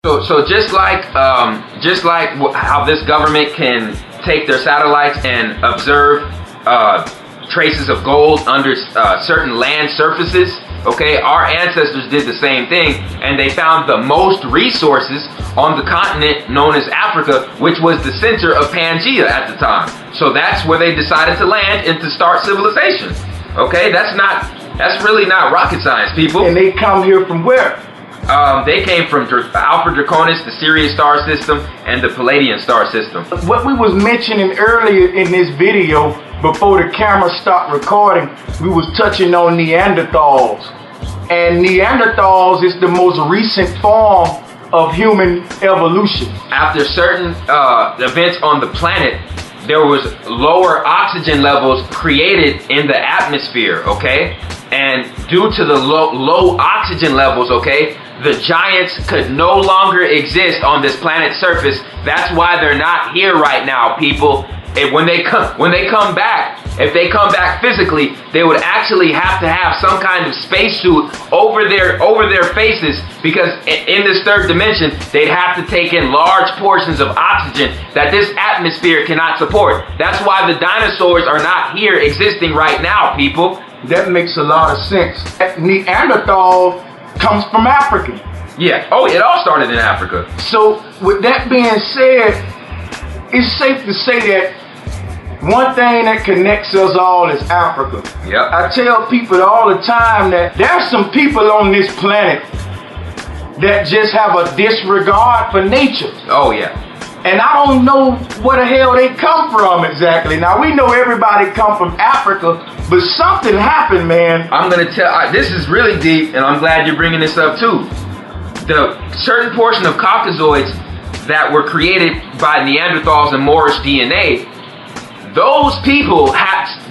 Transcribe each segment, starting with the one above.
So just like how this government can take their satellites and observe traces of gold under certain land surfaces, okay, our ancestors did the same thing, and they found the most resources on the continent known as Africa, which was the center of Pangea at the time. So that's where they decided to land and to start civilization. Okay, that's really not rocket science, people. And they come here from where? They came from Alpha Draconis, the Sirius star system, and the Palladian star system. What we was mentioning earlier in this video, before the camera stopped recording, we was touching on Neanderthals. And Neanderthals is the most recent form of human evolution. After certain events on the planet, there was lower oxygen levels created in the atmosphere, okay? And due to the low oxygen levels, okay, the giants could no longer exist on this planet's surface. That's why they're not here right now, people. And when they come back, if they come back physically, they would actually have to have some kind of spacesuit over their faces, because in this third dimension, they'd have to take in large portions of oxygen that this atmosphere cannot support. That's why the dinosaurs are not here existing right now, people. That makes a lot of sense. Neanderthal comes from Africa. Yeah. Oh, it all started in Africa. So with that being said, it's safe to say that one thing that connects us all is Africa. Yep. I tell people all the time that there's some people on this planet that just have a disregard for nature. Oh yeah. And I don't know where the hell they come from exactly. Now, we know everybody come from Africa, but something happened, man. I'm gonna tell, this is really deep, and I'm glad you're bringing this up too. The certain portion of Caucasoids that were created by Neanderthals and Moorish DNA, those people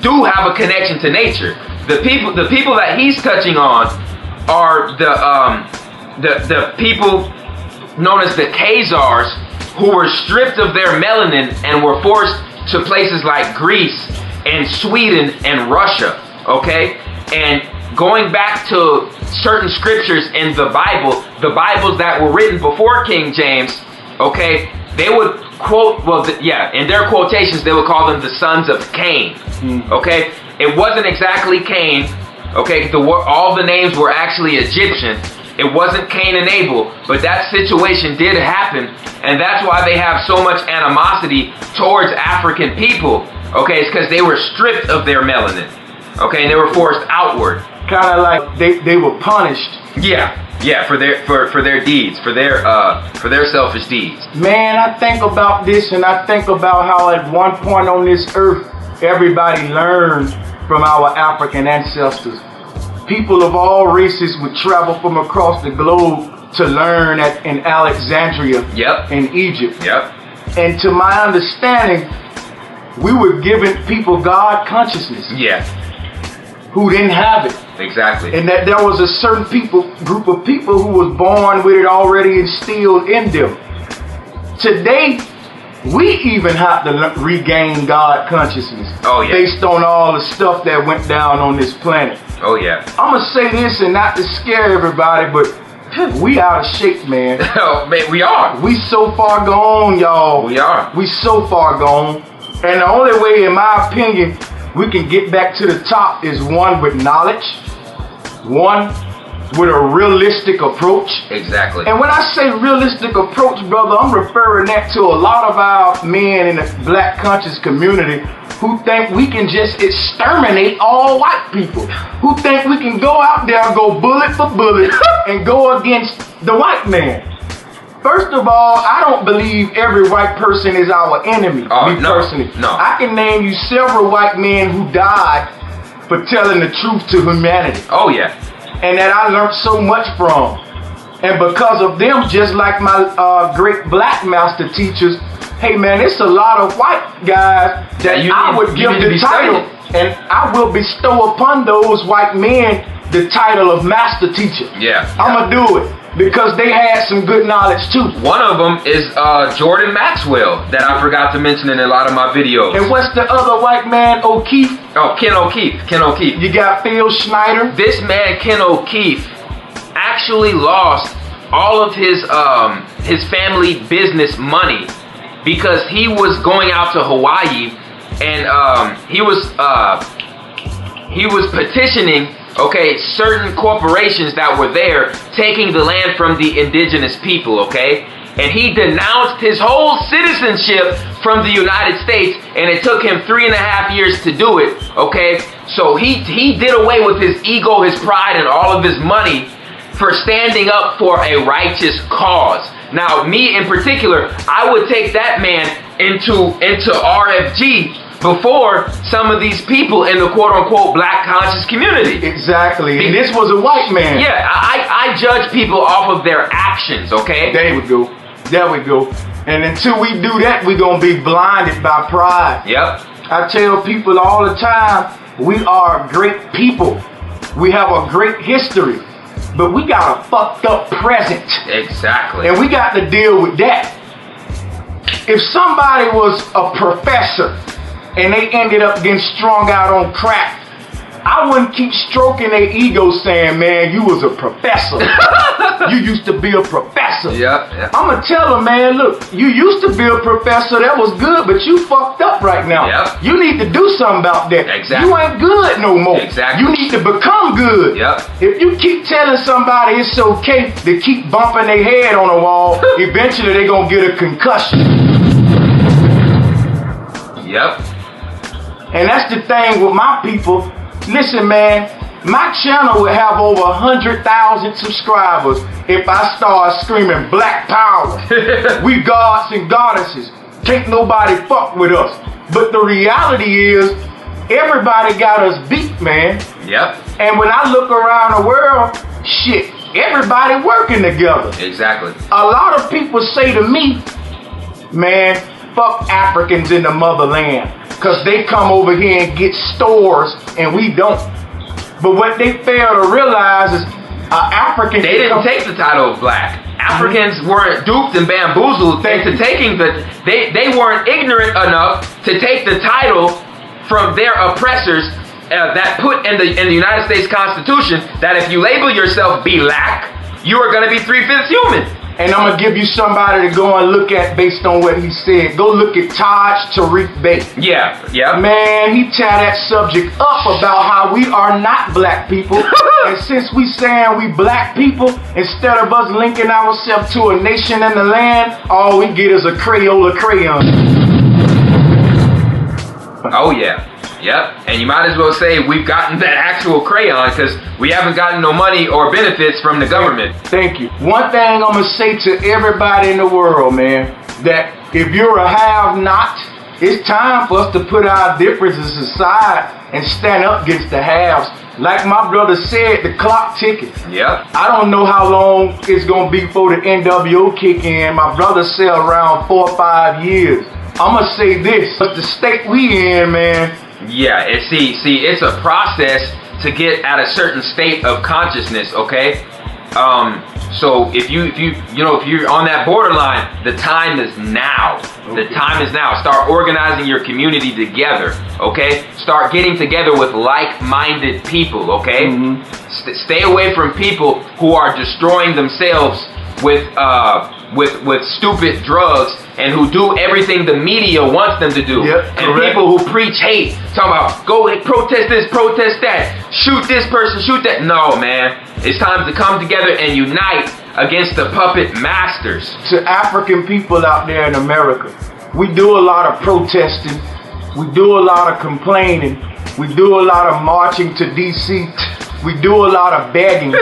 do have a connection to nature. The people that he's touching on are the people known as the Khazars, who were stripped of their melanin and were forced to places like Greece and Sweden and Russia, okay? And going back to certain scriptures in the Bible, the Bibles that were written before King James, okay, they would quote, well, in their quotations, they would call them the sons of Cain, okay? It wasn't exactly Cain, okay? All the names were actually Egyptian. It wasn't Cain and Abel, but that situation did happen, and that's why they have so much animosity towards African people, okay? It's because they were stripped of their melanin, okay? And they were forced outward. Kind of like they were punished. Yeah, for their deeds, for their selfish deeds. Man, I think about this, and I think about how at one point on this earth, everybody learned from our African ancestors. People of all races would travel from across the globe to learn in Alexandria, in Egypt. And to my understanding, we were giving people God consciousness. Who didn't have it. Exactly. And that there was a certain group of people who was born with it already instilled in them. Today, we even have to regain God consciousness. Based on all the stuff that went down on this planet. I'm gonna say this, and not to scare everybody, but we out of shape, man. Oh, man, we are. We so far gone, y'all. We are. We so far gone. And the only way, in my opinion, we can get back to the top is one with knowledge, one with a realistic approach. Exactly. And when I say realistic approach, brother, I'm referring that to a lot of our men in the black conscious community who think we can just exterminate all white people, who think we can go out there and go bullet for bullet and go against the white man. First of all, I don't believe every white person is our enemy, personally. No. I can name you several white men who died for telling the truth to humanity. And that I learned so much from. And because of them, just like my great black master teachers, hey man, it's a lot of white guys that I would give the title, and I will bestow upon those white men the title of master teacher. I'ma do it. Because they had some good knowledge too. One of them is Jordan Maxwell, that I forgot to mention in a lot of my videos. And what's the other white man, O'Keefe? Oh, Ken O'Keefe. You got Phil Schneider. This man, Ken O'Keefe, actually lost all of his his family business money because he was going out to Hawaii and he was petitioning, okay, certain corporations that were there taking the land from the indigenous people, okay? And he denounced his whole citizenship from the United States, and it took him 3.5 years to do it, okay? So he did away with his ego, his pride, and all of his money for standing up for a righteous cause. Now, me in particular, I would take that man into RFG before some of these people in the quote-unquote black conscious community. Exactly. And this was a white man. Yeah, I judge people off of their actions, okay? There we go. There we go. And until we do that, we're going to be blinded by pride. Yep. I tell people all the time, we are great people. We have a great history. But we got a fucked up present. Exactly. And we got to deal with that. If somebody was a professor and they ended up getting strung out on crack, I wouldn't keep stroking their ego saying, man, you was a professor. You used to be a professor. Yep. I'm going to tell them, man, look, you used to be a professor. That was good, but you fucked up right now. Yep. You need to do something about that. Exactly. You ain't good no more. Exactly. You need to become good. Yep. If you keep telling somebody it's okay to keep bumping their head on a wall, eventually they're going to get a concussion. Yep. And that's the thing with my people. Listen, man, my channel would have over 100,000 subscribers if I start screaming black power. We gods and goddesses. Can't nobody fuck with us. But the reality is, everybody got us beat, man. Yep. And when I look around the world, shit, everybody working together. Exactly. A lot of people say to me, man, fuck Africans in the motherland. Because they come over here and get stores and we don't. But what they fail to realize is Africans... They didn't take the title of black. Africans weren't duped and bamboozled into taking the... They weren't ignorant enough to take the title from their oppressors that put in the United States Constitution that if you label yourself black, you are going to be 3/5 human. And I'm going to give you somebody to go and look at based on what he said. Go look at Taj Tariq Bey. Yeah. Man, he tear that subject up about how we are not black people. And since we saying we black people, instead of us linking ourselves to a nation and the land, all we get is a Crayola crayon. Oh, yeah. Yep. And you might as well say we've gotten that actual crayon because we haven't gotten no money or benefits from the government. Thank you. One thing I'm going to say to everybody in the world, man, that if you're a have-not, it's time for us to put our differences aside and stand up against the haves. Like my brother said, the clock ticking. Yep. I don't know how long it's going to be before the NWO kick in. My brother said around 4 or 5 years. I'm going to say this, but the state we in, man. Yeah, see, it's a process to get at a certain state of consciousness, okay? So if you're on that borderline, the time is now. Okay. The time is now. Start organizing your community together, okay? Start getting together with like-minded people, okay? Mm-hmm. Stay away from people who are destroying themselves with stupid drugs and who do everything the media wants them to do. Yep, and correct. People who preach hate, talking about go protest this, protest that, shoot this person, shoot that. No, man. It's time to come together and unite against the puppet masters. To African people out there in America, we do a lot of protesting, we do a lot of complaining, we do a lot of marching to DC, we do a lot of begging,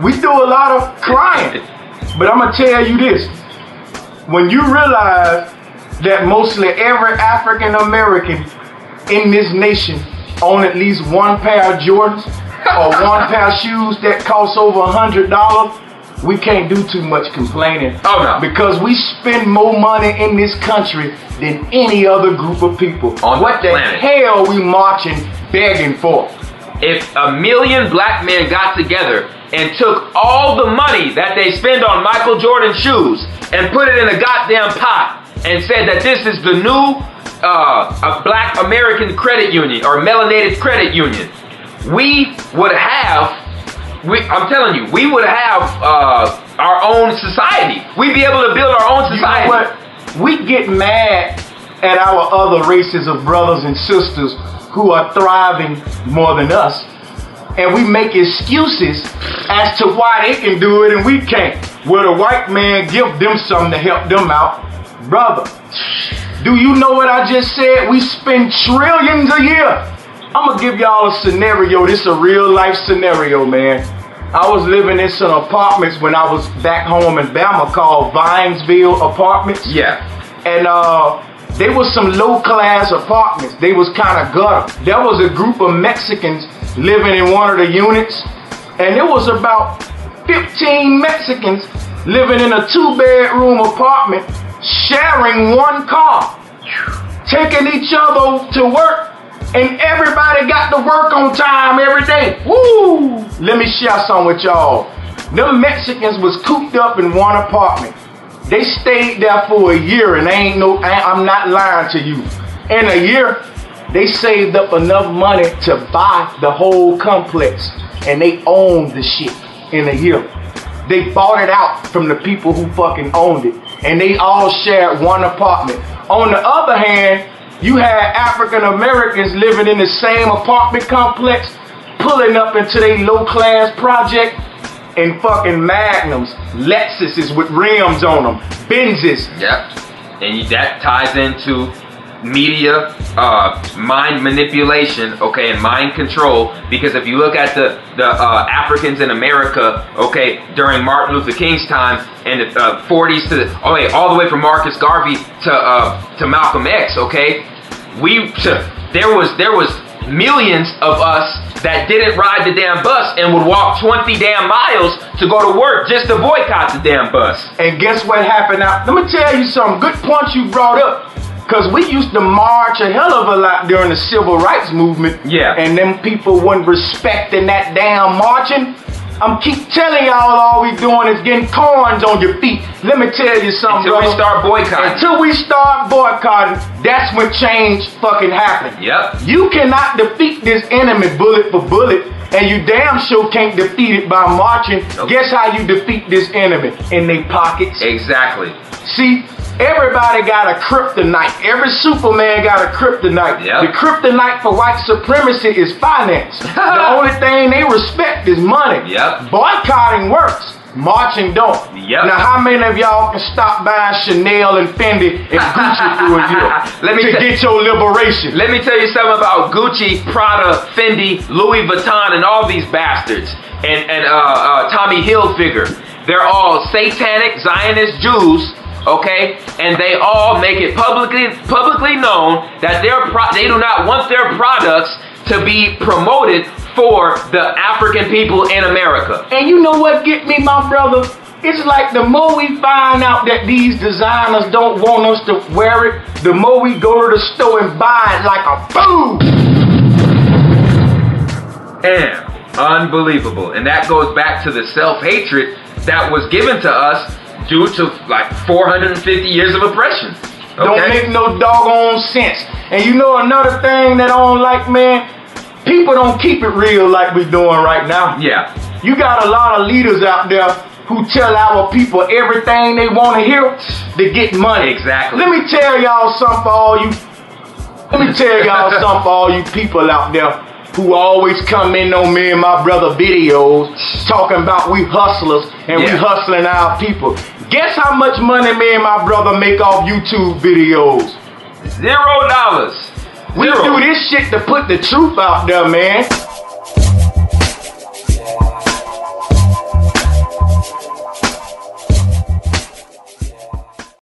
we do a lot of crying. But I'm going to tell you this, when you realize that mostly every African American in this nation own at least one pair of Jordans or one pair of shoes that cost over $100, we can't do too much complaining. Oh no. Because we spend more money in this country than any other group of people. On what the planet. hell are we marching, begging for? If 1 million black men got together and took all the money that they spend on Michael Jordan shoes and put it in a goddamn pot and said that this is the new black American credit union or melanated credit union, we would have, I'm telling you, we would have our own society. We'd be able to build our own society. You know what? We get mad at our other races of brothers and sisters who are thriving more than us. And we make excuses as to why they can do it and we can't. Will the white man give them something to help them out? Brother, do you know what I just said? We spend trillions a year. I'm gonna give y'all a scenario. This is a real life scenario, man. I was living in some apartments when I was back home in Bama called Vinesville Apartments. Yeah. And they was some low class apartments. They was kind of gutter. There was a group of Mexicans living in one of the units. And there was about 15 Mexicans living in a 2-bedroom apartment, sharing one car, taking each other to work. And everybody got to work on time every day. Woo! Let me share something with y'all. Them Mexicans was cooped up in one apartment. They stayed there for a year, and I'm not lying to you. In a year, they saved up enough money to buy the whole complex, and they owned the shit in a year. They bought it out from the people who fucking owned it, and they all shared one apartment. On the other hand, you had African Americans living in the same apartment complex, pulling up into their low class project in fucking Magnums, Lexuses with rims on them, Benzes. Yep. And that ties into media, mind manipulation, okay, and mind control. Because if you look at the Africans in America, okay, during Martin Luther King's time and the 40s to all the way from Marcus Garvey to Malcolm X, okay, there was millions of us that didn't ride the damn bus and would walk 20 damn miles to go to work just to boycott the damn bus. And guess what happened now? Let me tell you something. Good point you brought up. Because we used to march a hell of a lot during the civil rights movement. Yeah. And them people weren't respecting that damn marching. I'm keep telling y'all all we doing is getting corns on your feet. Let me tell you something, Until we start boycotting. Until we start boycotting, that's when change fucking happens. Yep. You cannot defeat this enemy bullet for bullet, and you damn sure can't defeat it by marching. Nope. Guess how you defeat this enemy? In their pockets. Exactly. See, everybody got a kryptonite. Every Superman got a kryptonite. Yep. The kryptonite for white supremacy is finance. The only thing they respect is money. Yep. Boycotting works. Marching don't. Yep. Now, how many of y'all can stop buying Chanel and Fendi and Gucci through a year to get your liberation? Let me tell you something about Gucci, Prada, Fendi, Louis Vuitton, and all these bastards. And Tommy Hilfiger. They're all satanic Zionist Jews. Okay, and they all make it publicly known that they do not want their products to be promoted for the African people in America. And you know what get me, my brother? It's like the more we find out that these designers don't want us to wear it, the more we go to the store and buy it like a fool. Damn, unbelievable. And that goes back to the self-hatred that was given to us due to like 450 years of oppression. Okay? Don't make no doggone sense. And you know another thing that I don't like, man? People don't keep it real like we doing right now. Yeah. You got a lot of leaders out there who tell our people everything they want to hear to get money. Exactly. Let me tell y'all something for all you people out there who always come in on me and my brother videos talking about we hustlers and we hustling our people. Guess how much money me and my brother make off YouTube videos? $0. We do this shit to put the truth out there, man.